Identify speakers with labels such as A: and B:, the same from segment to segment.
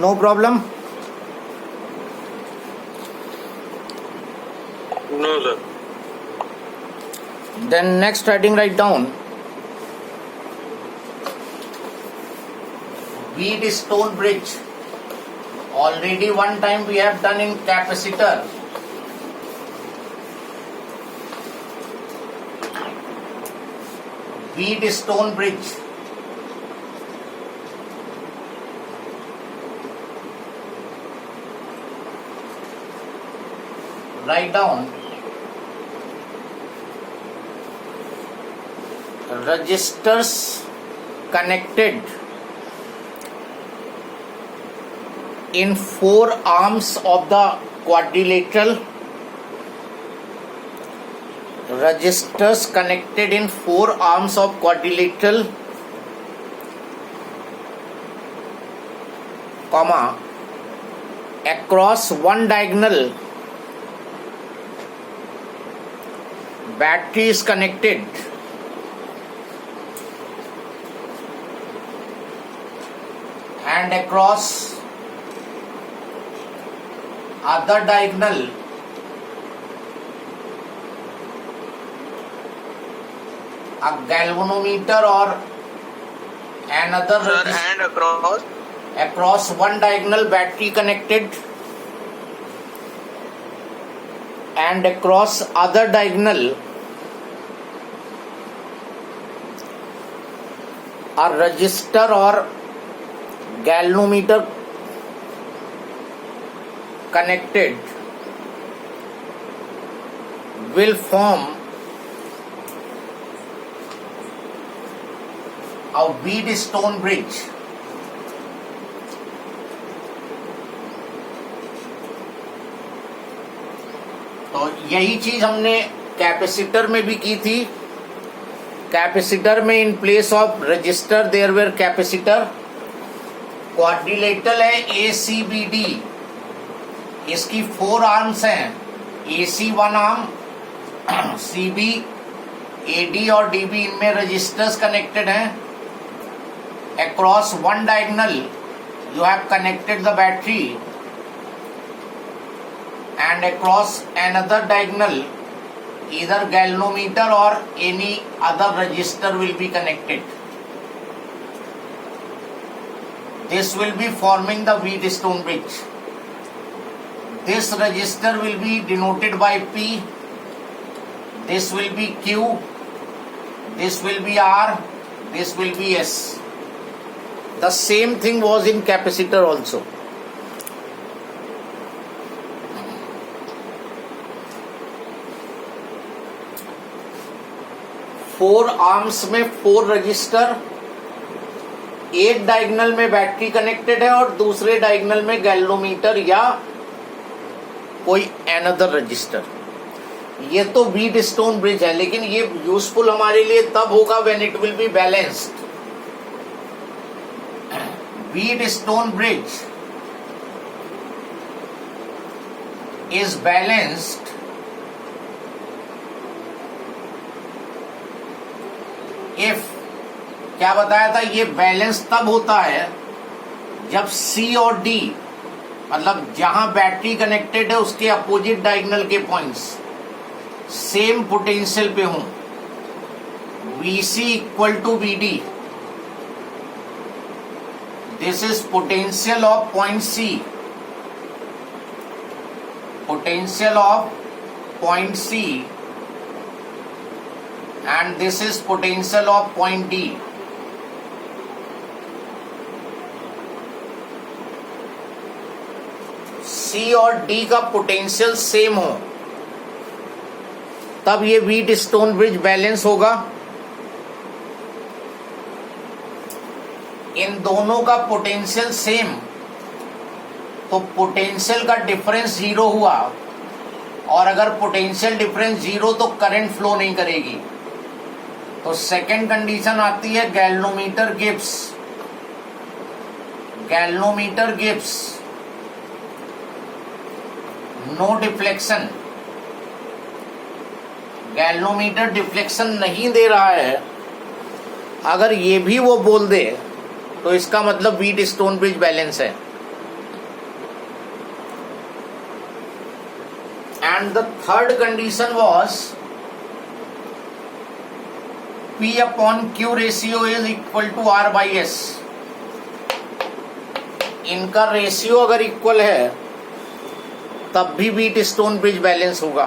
A: No problem?
B: No, sir.
A: Then next heading, write down Wheatstone bridge. Already one time we have done in capacitor. Wheatstone bridge. Write down resistors connected in 4 arms of the quadrilateral. Resistors connected in 4 arms of quadrilateral, comma, across one diagonal. Battery is connected and across other diagonal a galvanometer or another
B: Sir, and
A: across one diagonal battery connected and across other diagonal a resistor or galvanometer connected will form a Wheatstone bridge. तो यही चीज हमने capacitor में भी की थी. Capacitor में in place of resistor there were capacitor. Quadrilateral है ACBD. इसकी 4 आर्म्स हैं. AC 1 आर्म, CB, AD और DB इनमें रजिस्टर्स कनेक्टेड हैं. Across one diagonal you have connected the battery and across another diagonal either galvanometer or any other resistor will be connected. This will be forming the Wheatstone bridge. This resistor will be denoted by P. This will be Q. This will be R. This will be S. The same thing was in capacitor also. Four arms में 4 register, एक diagonal में battery connected है और दूसरे diagonal में galvanometer या कोई another register. ये तो व्हीटस्टोन ब्रिज है, लेकिन ये यूजफुल हमारे लिए तब होगा when it will be balanced. Wheatstone bridge is balanced if, क्या बताया था, ये बैलेंस तब होता है जब C और D मतलब जहां बैटरी कनेक्टेड है उसके अपोजिट डायगोनल के पॉइंट्स सेम पोटेंशियल पे हों. VC equal to VD. This is potential of point C. Potential of point C. And this is potential of point D. C और D का potential same हो तब ये व्हीटस्टोन ब्रिज बैलेंस होगा. इन दोनों का पोटेंशियल सेम, तो पोटेंशियल का डिफरेंस 0 हुआ, और अगर पोटेंशियल डिफरेंस 0 तो करंट फ्लो नहीं करेगी. तो सेकंड कंडीशन आती है galvanometer gives. Galvanometer gives no deflection. Galvanometer deflection नहीं दे रहा है. अगर ये भी वो बोल दे तो इसका मतलब व्हीटस्टोन ब्रिज बैलेंस है. and the third condition was P upon Q ratio is equal to R by S. इनका रेशियो अगर इक्वल है तब भी व्हीट स्टोन ब्रिज बैलेंस होगा.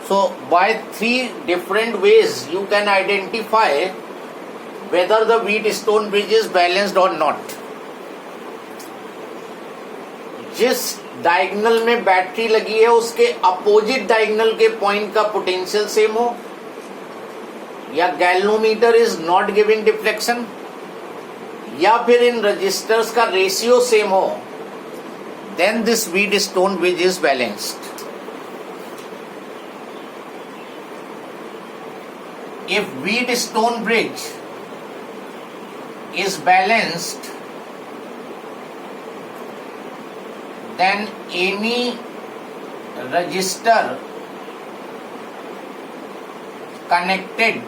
A: So by 3 different ways you can identify whether the wheat stone bridge is balanced or not. जिस diagonal में battery लगी है उसके अपोजिट डायगोनल के पॉइंट का पोटेंशियल सेम हो, या galvanometer is not giving deflection, या फिर इन रजिस्टर्स का रेशियो सेम हो, then this Wheatstone bridge is balanced. If wheat stone bridge is balanced, then any register connected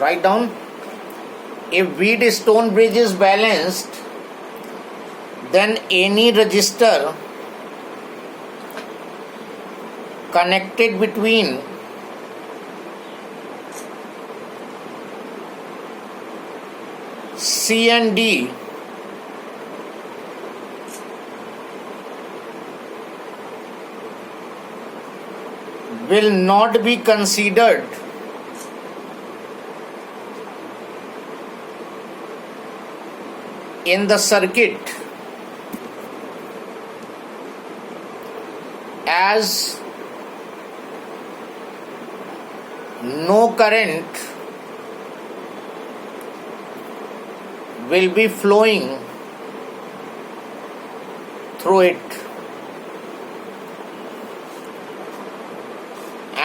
A: write down, if wheat stone bridge is balanced, then any register connected between C and D will not be considered in the circuit as no current will be flowing through it,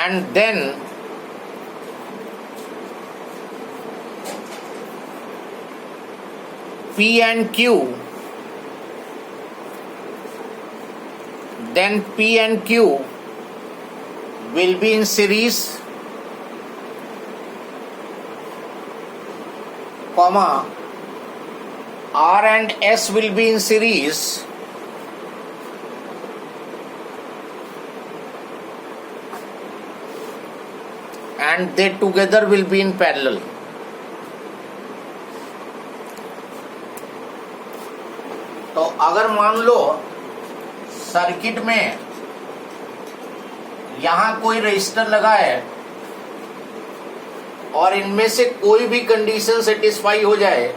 A: and then P and Q will be in series, comma R and S will be in series, and they together will be in parallel. तो अगर मान लो circuit में यहां कोई register लगा है और इनमें से कोई भी कंडीशन सेटिस्फाई हो जाए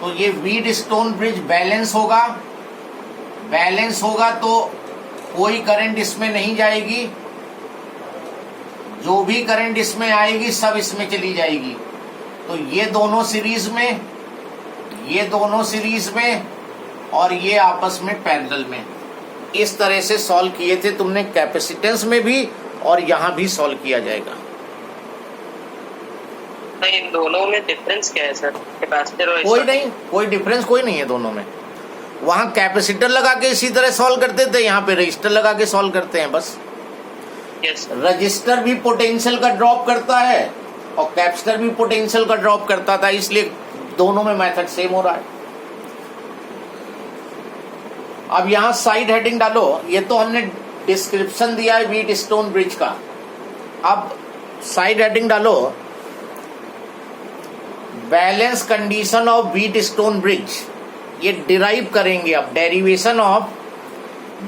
A: तो ये व्हीट स्टोन ब्रिज बैलेंस होगा. बैलेंस होगा तो कोई करंट इसमें नहीं जाएगी, जो भी करंट इसमें आएगी सब इसमें चली जाएगी. तो ये दोनों सीरीज में और ये आपस में पैरेलल में. इस तरह से सॉल्व किए थे तुमने कैपेसिटेंस में भी, और यहां भी सॉल्व किया जाएगा.
B: इन दोनों में डिफरेंस क्या है सर? कैपेसिटर और
A: कोई डिफरेंस कोई नहीं है दोनों में. वहां कैपेसिटर लगा के इसी तरह सॉल्व करते थे, यहाँ पे रजिस्टर लगा के सॉल्व करते हैं बस.
B: यस.
A: रजिस्टर भी पोटेंशियल का ड्रॉप करता है और कैपेसिटर भी पोटेंशियल का ड्रॉप करता था, इसलिए दोनों में मेथड सेम हो रहा है. अब यहां साइड हेडिंग डालो. ये तो हमने डिस्क्रिप्शन दिया है व्हीट स्टोन ब्रिज का. अब साइड हेडिंग डालो, balance condition of wheat stone bridge. ये डिराइव करेंगे अब, derivation of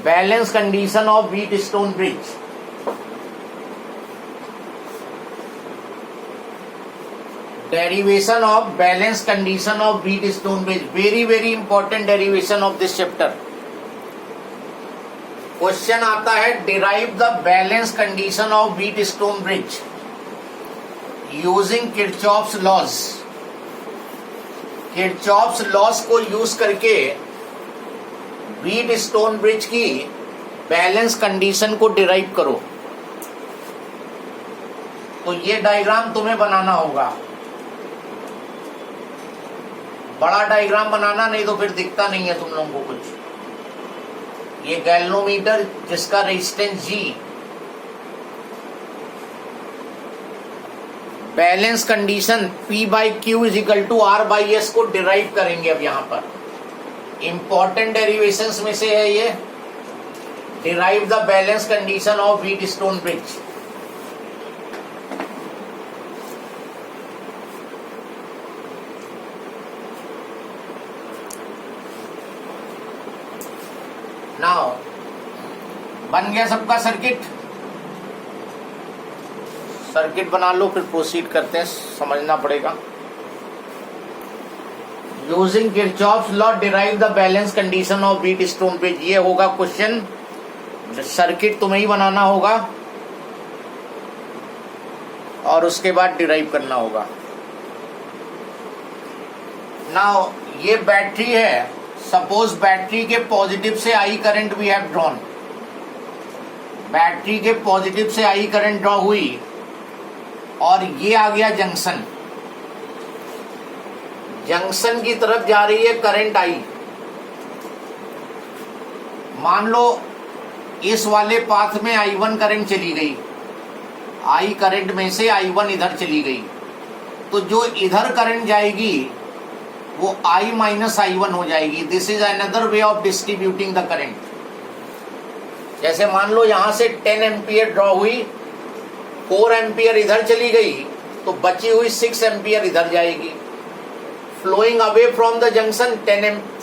A: balance condition of wheat stone bridge. derivation of balance condition of wheat stone bridge, very important derivation of this chapter. Question आता है derive the balance condition of wheat stone bridge using Kirchhoff's laws. Kirchhoff's laws को use करके wheat stone bridge की balance condition को derive करो. तो ये diagram तुम्हें बनाना होगा, बड़ा डायग्राम बनाना, नहीं तो फिर दिखता नहीं है तुम लोगों को कुछ. ये गैल्वेनोमीटर जिसका resistance G balance condition P by Q is equal to R by S को डिराइव करेंगे। अब यहां पर इंपॉर्टेंट डेरिवेशंस में से है ये, derive the balance condition of Wheatstone bridge. Now बन गया सबका सर्किट, सर्किट बना लो, फिर प्रोसीड करते हैं, समझना पड़ेगा। Using Kirchhoff's law derive the balance condition of Wheatstone bridge, ये होगा क्वेश्चन। सर्किट तुम्हें ही बनाना होगा और उसके बाद डिराइव करना होगा। नाउ ये बैटरी है, सपोज बैटरी के पॉजिटिव से आई current we have drawn, battery के पॉजिटिव से आई करंट ड्रॉ हुई और ये आ गया जंक्शन, जंक्शन की तरफ जा रही है करंट आई। मान लो इस वाले पाथ में I1 करंट चली गई, आई करंट में से I1 इधर चली गई, तो जो इधर करंट जाएगी वो I माइनस I1 हो जाएगी। This is another way of distributing the current. जैसे मान लो यहां से 10 एम्पियर ड्रॉ हुई, 4 एम्पियर इधर चली गई, तो बची हुई 6 एम्पियर इधर जाएगी। Flowing away from the junction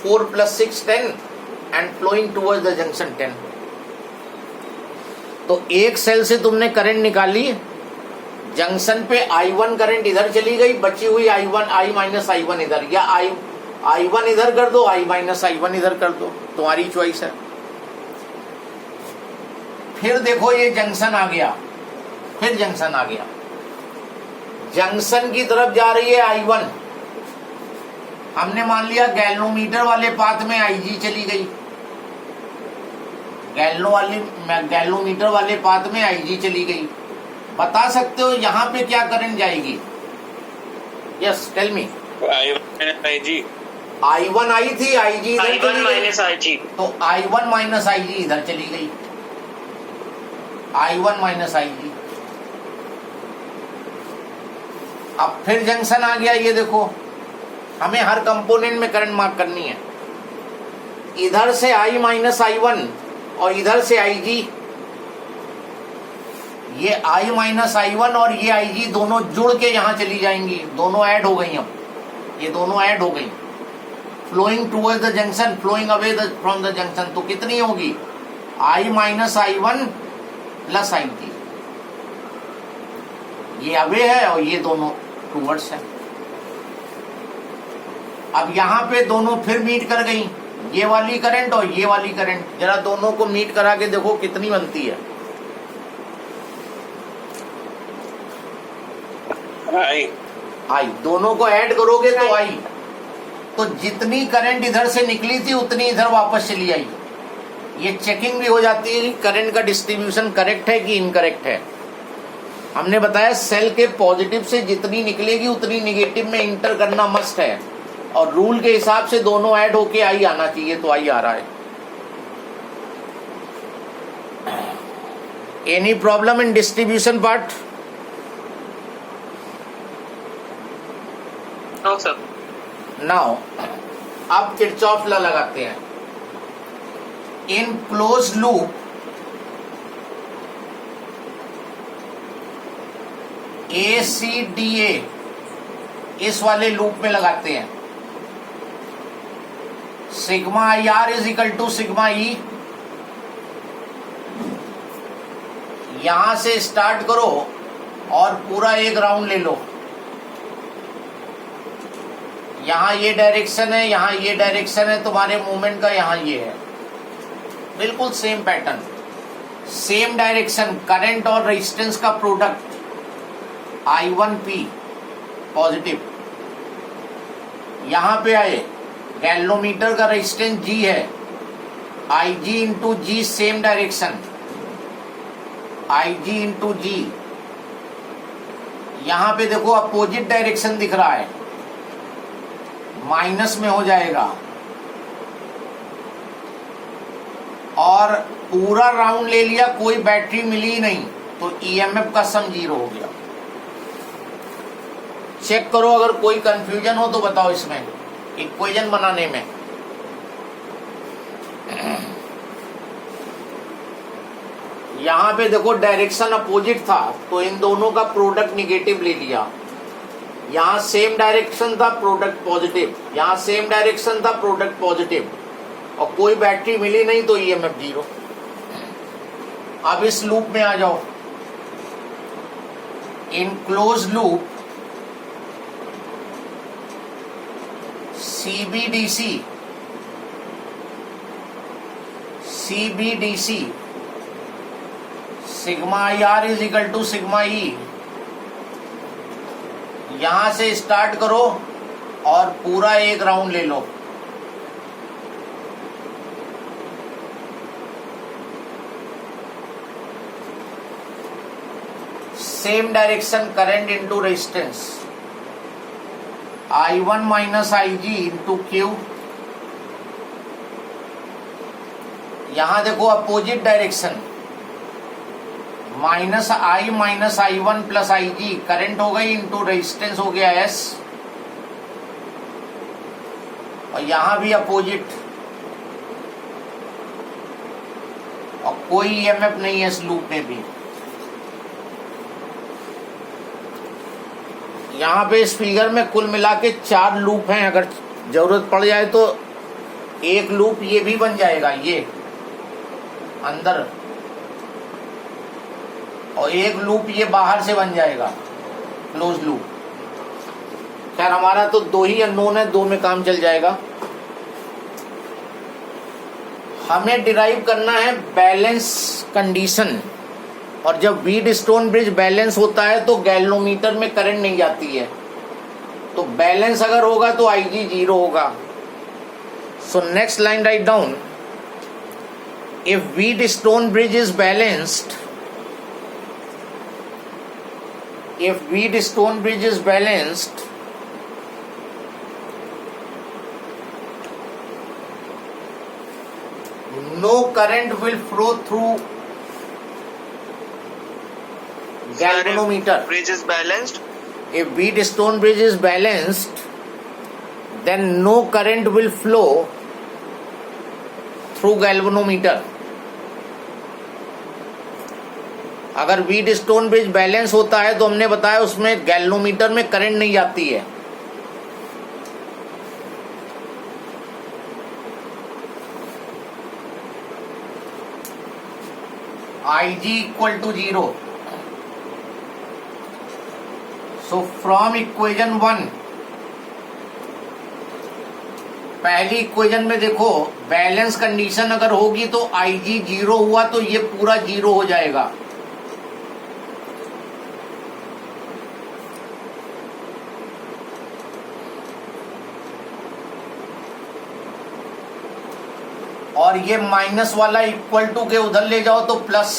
A: 4 plus 6 10 and flowing towards the junction 10। तो एक सेल से तुमने करंट निकाली, जंक्शन पे I1 करंट इधर चली गई, बची हुई I माइनस I1 इधर, या I1 इधर कर दो, I माइनस I1 इधर कर दो, तुम्हारी चॉइस है। फिर देखो ये जंक्शन आ गया, फिर जंक्शन आ गया, जंक्शन की तरफ जा रही है I1, हमने मान लिया गैल्वोमीटर वाले पाथ में IG चली गई, गैल्वोमीटर वाले पाथ में IG चली गई। बता सकते हो यहाँ पे क्या करंट जाएगी? Yes tell me. I1 आई थी, IG इधर चली गई, तो I1 माइनस IG इधर चली गई, I1 माइनस IG। अब फिर जंक्शन आ गया, ये देखो हमें हर कंपोनेंट में करंट मार्क करनी है। इधर से I माइनस I1 और इधर से IG, ये I माइनस I1 और ये IG दोनों जुड़ के यहां चली जाएंगी, दोनों ऐड हो गई। अब ये दोनों ऐड हो गई, flowing towards the junction, flowing away from the junction, तो कितनी होगी? I minus I1 plus IG। ये अवे है और ये दोनों टूवर्ड्स है। अब यहां पे दोनों फिर मीट कर गई, ये वाली करंट और ये वाली करंट। जरा दोनों को मीट करा के देखो कितनी बनती है। आई दोनों को ऐड करोगे तो आई, तो जितनी करंट इधर से निकली थी उतनी इधर वापस चली आई। ये चेकिंग भी हो जाती है कि करंट का डिस्ट्रीब्यूशन करेक्ट है कि इनकरेक्ट है। हमने बताया सेल के पॉजिटिव से जितनी निकलेगी उतनी निगेटिव में इंटर करना मस्ट है, और रूल के हिसाब से दोनों ऐड होके आई आना चाहिए, तो आई आ रहा है। Any problem in distribution part?
B: No sir.
A: Now अब किरचॉफ लॉ लगाते हैं। इन क्लोज लूप ACDA, इस वाले लूप में लगाते हैं। Sigma IR is equal to sigma E। यहां से स्टार्ट करो और पूरा एक राउंड ले लो। यहां ये डायरेक्शन है, यहां ये डायरेक्शन है तुम्हारे मूवमेंट का, यहां ये है, बिल्कुल same pattern, same direction. Current और रेजिस्टेंस का प्रोडक्ट I1P पॉजिटिव, यहां पे आए, गैल्वोमीटर का रेजिस्टेंस G है, IG into G same direction, IG into G। यहां पे देखो अपोजिट डायरेक्शन दिख रहा है, माइनस में हो जाएगा, और पूरा राउंड ले लिया, कोई बैटरी मिली ही नहीं, तो EMF का सम 0 हो गया। चेक करो, अगर कोई कंफ्यूजन हो तो बताओ इसमें इक्वेशन बनाने में। यहां पे देखो डायरेक्शन अपोजिट था तो इन दोनों का प्रोडक्ट निगेटिव ले लिया। यहां सेम डायरेक्शन था, प्रोडक्ट पॉजिटिव। यहां सेम डायरेक्शन था, प्रोडक्ट पॉजिटिव। और कोई बैटरी मिली नहीं तो ईएमएफ 0। अब इस लूप में आ जाओ। In close loop CBDC sigma IR is equal to sigma E। यहां से स्टार्ट करो और पूरा एक राउंड ले लो। Same direction current into resistance I1 minus IG into Q। यहां देखो opposite direction -I minus I1 plus IG current हो गई इंटू रेजिस्टेंस हो गया S। और यहां भी अपोजिट और कोई ईएमएफ नहीं है इस लूप में भी। यहां पे इस फिगर में कुल मिला के 4 लूप हैं। अगर जरूरत पड़ जाए तो एक लूप ये भी बन जाएगा, ये अंदर, और एक लूप ये बाहर से बन जाएगा, क्लोज लूप। खैर हमारा तो 2 ही अननोन है, 2 में काम चल जाएगा। हमें डिराइव करना है बैलेंस कंडीशन। और जब व्हीटस्टोन ब्रिज बैलेंस होता है तो गैल्वेनोमीटर में करंट नहीं जाती है। तो बैलेंस अगर होगा तो IG 0 होगा। So next line write down, if Wheatstone bridge is balanced, if Wheatstone bridge is balanced, no current will flow through galvanometer.
B: Bridge is balanced.
A: If Wheatstone bridge is balanced, then no current will flow through galvanometer. अगर Wheatstone bridge balance होता है तो हमने बताया उसमें galvanometer में current नहीं जाती है। IG equal to 0। So from equation 1, पहली इक्वेशन में देखो बैलेंस कंडीशन अगर होगी तो IG 0 हुआ तो ये पूरा 0 हो जाएगा। और ये माइनस वाला इक्वल टू के उधर ले जाओ तो प्लस।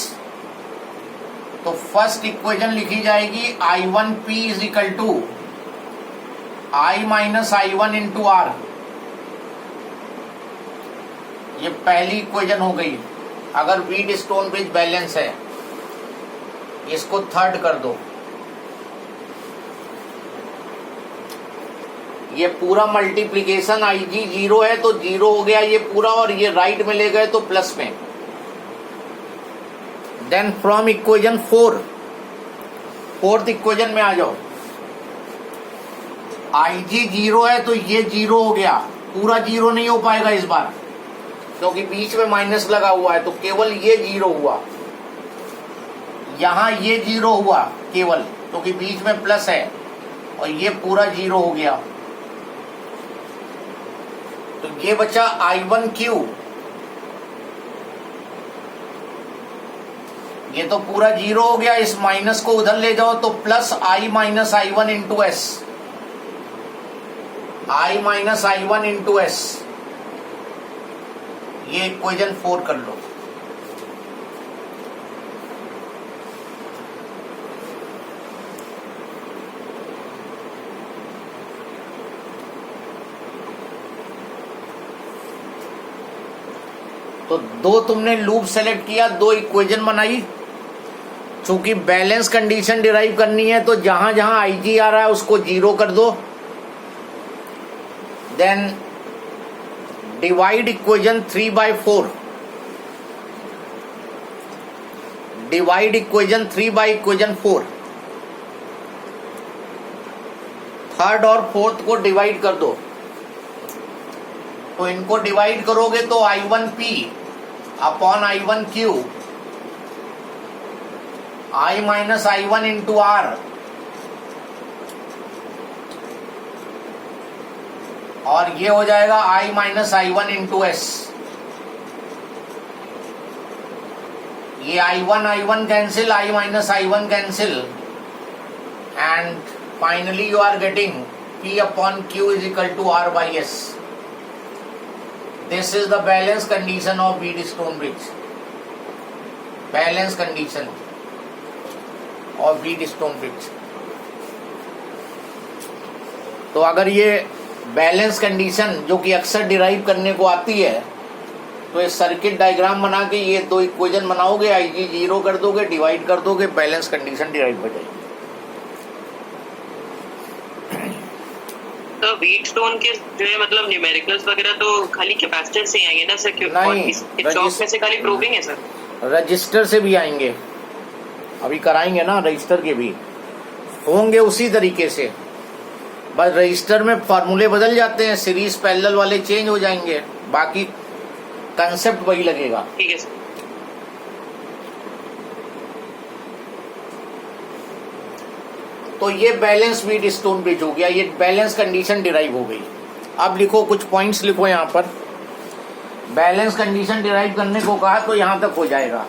A: तो फर्स्ट इक्वेशन लिखी जाएगी I1P is equal to I minus I1 into R। ये पहली इक्वेशन हो गई अगर व्हीटस्टोन ब्रिज बैलेंस है। इसको थर्ड कर दो। ये पूरा मल्टीप्लिकेशन IG 0 है तो 0 हो गया ये पूरा, और ये राइट में ले गए तो प्लस में। Then from equation 4, fourth equation में आ जाओ। IG 0 है तो ये 0 हो गया, पूरा 0 नहीं हो पाएगा इस बार क्योंकि बीच में माइनस लगा हुआ है, तो केवल ये 0 हुआ। यहां ये 0 हुआ केवल क्योंकि बीच में प्लस है, और ये पूरा 0 हो गया। तो ये बचा I1Q। ये तो पूरा 0 हो गया, इस माइनस को उधर ले जाओ तो plus I minus I1 into S। I minus I1 into S। ये इक्वेशन 4 कर लो। तो 2 तुमने लूप सेलेक्ट किया, 2 इक्वेशन बनाई, चूंकि बैलेंस कंडीशन डिराइव करनी है तो जहां जहां आईजी आ रहा है उसको 0 कर दो, then divide equation 3/4, divide equation 3 by equation 4, third और फोर्थ को डिवाइड कर दो। तो इनको डिवाइड करोगे तो I1P upon I1Q I minus I1 into R और ये हो जाएगा I minus I1 into S। ये I1 cancel, I minus I1 cancel, and finally you are getting P upon Q is equal to R by S। This is the balance condition of Wheatstone bridge, balance condition of Wheatstone bridge. तो अगर ये balance condition जो कि अक्सर derive करने को आती है, तो ये सर्किट डायग्राम बना के ये दो इक्वेशन बनाओगे, आईजी 0 कर दोगे, डिवाइड कर दोगे, बैलेंस कंडीशन डिराइव हो जाएगी।
B: तो व्हीटस्टोन के जो है मतलब न्यूमेरिकल्स वगैरह तो खाली कैपेसिटर से ही आएंगे ना सर? क्यों चौक में से खाली प्रूविंग है सर?
A: रजिस्टर से भी आएंगे, अभी कराएंगे ना, रजिस्टर के भी होंगे उसी तरीके से, बस रजिस्टर में फॉर्मूले बदल जाते हैं, सीरीज पैरेलल वाले चेंज हो जाएंगे, बाकी कंसेप्ट वही लगेगा।
B: ठीक है सर।
A: तो ये बैलेंस व्हीटस्टोन ब्रिज हो गया, ये बैलेंस कंडीशन डिराइव हो गई। अब लिखो, कुछ पॉइंट्स लिखो यहाँ पर। बैलेंस कंडीशन डिराइव करने को कहा तो यहां तक हो जाएगा।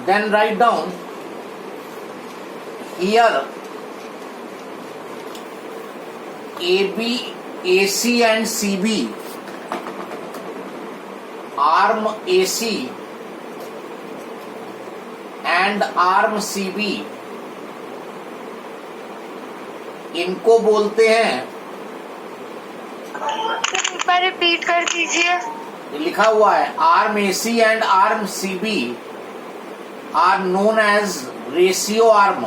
A: Then write down here AB, AC and CB, arm AC and arm CB, इनको बोलते हैं,
C: एक बार रिपीट कर दीजिए।
A: लिखा हुआ है arm AC and arm CB are known as ratio arm.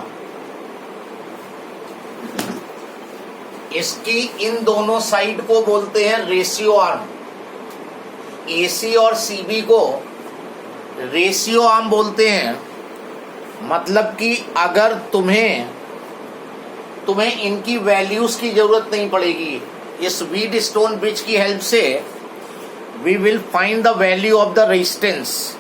A: इसकी इन दोनों साइड को बोलते हैं रेशियो आर्म। AC और CB को रेशियो आर्म बोलते हैं। मतलब कि अगर तुम्हें इनकी वैल्यूज की जरूरत नहीं पड़ेगी, इस व्हीटस्टोन ब्रिज की हेल्प से we will find the value of the resistance.